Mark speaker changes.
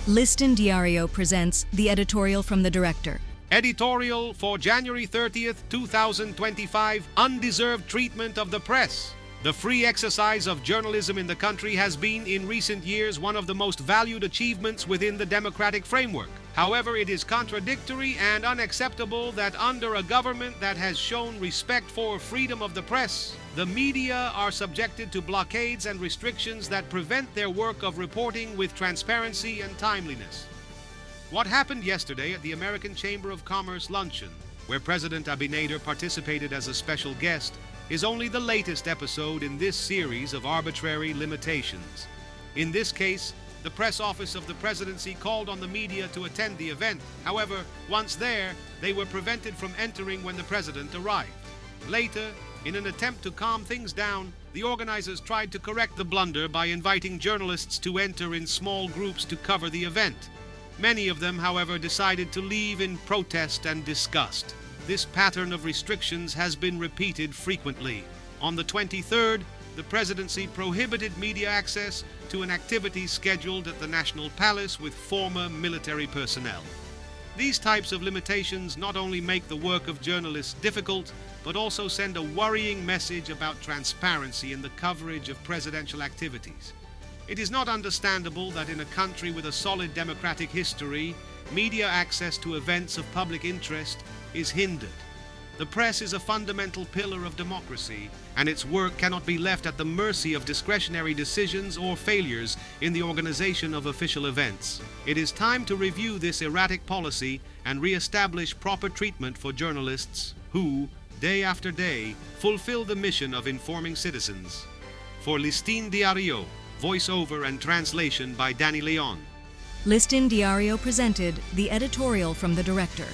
Speaker 1: Liston Diario presents the editorial from the director.
Speaker 2: Editorial for January 30th, 2025, Undeserved Treatment of the Press. The free exercise of journalism in the country has been, in recent years, one of the most valued achievements within the democratic framework. However, it is contradictory and unacceptable that under a government that has shown respect for freedom of the press, the media are subjected to blockades and restrictions that prevent their work of reporting with transparency and timeliness. What happened yesterday at the American Chamber of Commerce luncheon, where President Abinader participated as a special guest, is only the latest episode in this series of arbitrary limitations. In this case, the press office of the presidency called on the media to attend the event. However, once there, they were prevented from entering when the president arrived. Later, in an attempt to calm things down, the organizers tried to correct the blunder by inviting journalists to enter in small groups to cover the event. Many of them, however, decided to leave in protest and disgust. This pattern of restrictions has been repeated frequently. On the 23rd, the presidency prohibited media access to an activity scheduled at the National Palace with former military personnel. These types of limitations not only make the work of journalists difficult, but also send a worrying message about transparency in the coverage of presidential activities. It is not understandable that in a country with a solid democratic history, media access to events of public interest is hindered. The press is a fundamental pillar of democracy, and its work cannot be left at the mercy of discretionary decisions or failures in the organization of official events. It is time to review this erratic policy and re-establish proper treatment for journalists who, day after day, fulfill the mission of informing citizens. For Liston Diario, voiceover and translation by Danny Leon.
Speaker 1: Liston Diario presented the editorial from the director.